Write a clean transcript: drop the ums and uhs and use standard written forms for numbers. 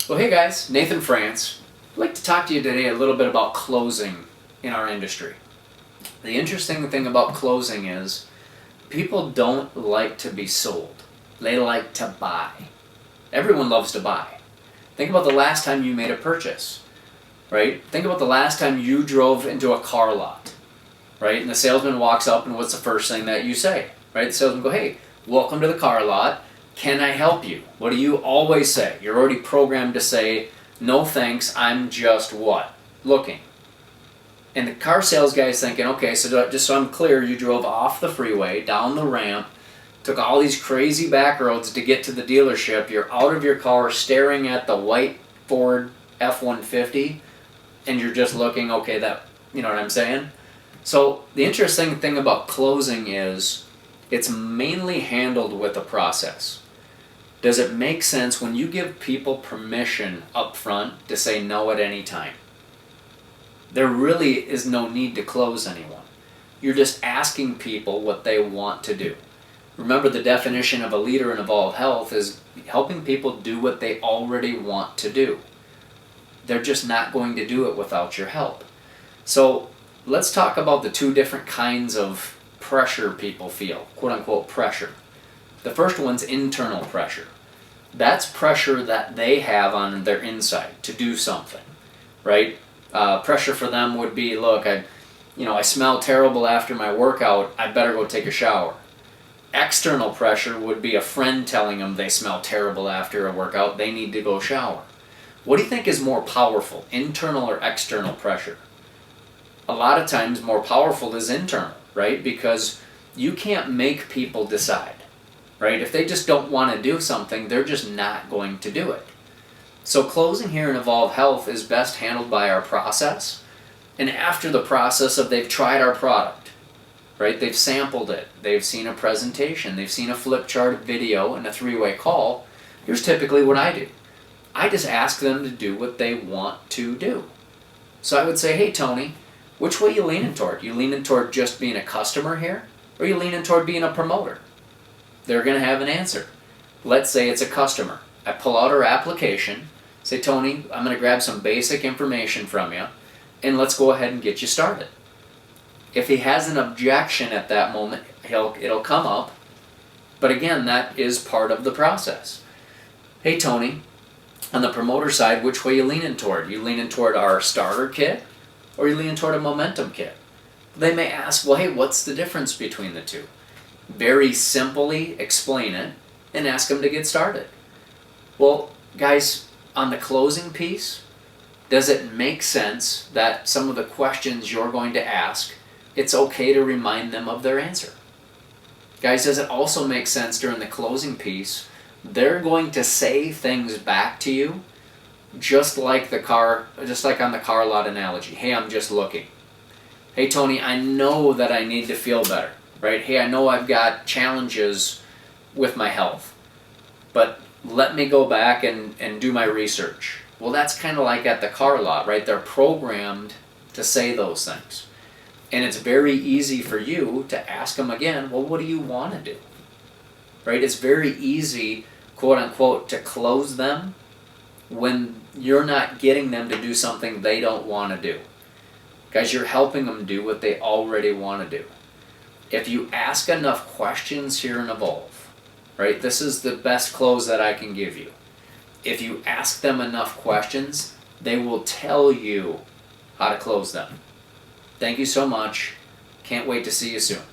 Well, hey guys, Nathan France. I'd like to talk to you today a little bit about closing in our industry. The interesting thing about closing is people don't like to be sold. They like to buy. Everyone loves to buy. Think about the last time you made a purchase, right? Think about the last time you drove into a car lot, right? And the salesman walks up and what's the first thing that you say, right? The salesman go, hey, welcome to the car lot. Can I help you? What do you always say? You're already programmed to say, no thanks, I'm just what? Looking. And the car sales guy is thinking, okay, so just so I'm clear, you drove off the freeway, down the ramp, took all these crazy back roads to get to the dealership, you're out of your car staring at the white Ford F-150, and you're just looking, okay, that, you know what I'm saying? So the interesting thing about closing is it's mainly handled with a process. Does it make sense when you give people permission up front to say no at any time? There really is no need to close anyone. You're just asking people what they want to do. Remember, the definition of a leader in Evolve Health is helping people do what they already want to do. They're just not going to do it without your help. So let's talk about the two different kinds of pressure people feel, quote unquote pressure. The first one's internal pressure. That's pressure that they have on their inside to do something, right? Pressure for them would be, look, I smell terrible after my workout, I better go take a shower. External pressure would be a friend telling them they smell terrible after a workout, they need to go shower. What do you think is more powerful, internal or external pressure? A lot of times more powerful is internal, right? Because you can't make people decide, right? If they just don't want to do something, they're just not going to do it. So closing here in Evolve Health is best handled by our process. And after the process of they've tried our product, right? They've sampled it, they've seen a presentation, they've seen a flip chart video and a three-way call. Here's typically what I do. I just ask them to do what they want to do. So I would say, hey Tony, which way you leaning toward? You leaning toward just being a customer here? Or you leaning toward being a promoter? They're going to have an answer. Let's say it's a customer. I pull out our application, say, Tony, I'm going to grab some basic information from you, and let's go ahead and get you started. If he has an objection at that moment, it'll come up. But again, that is part of the process. Hey Tony, on the promoter side, which way you leaning toward? You leaning toward our starter kit, or you leaning toward a momentum kit? They may ask, well, hey, what's the difference between the two? Very simply explain it and ask them to get started. Well, guys, on the closing piece, does it make sense that some of the questions you're going to ask, it's okay to remind them of their answer? Guys, does it also make sense during the closing piece, they're going to say things back to you just like on the car lot analogy. Hey, I'm just looking. Hey Tony, I know that I need to feel better, right? Hey, I know I've got challenges with my health, but let me go back and do my research. Well, that's kind of like at the car lot, right? They're programmed to say those things. And it's very easy for you to ask them again, well, what do you want to do? Right? It's very easy, quote unquote, to close them when you're not getting them to do something they don't want to do. Guys, you're helping them do what they already want to do. If you ask enough questions here in Evolve, right, this is the best close that I can give you. If you ask them enough questions, they will tell you how to close them. Thank you so much. Can't wait to see you soon.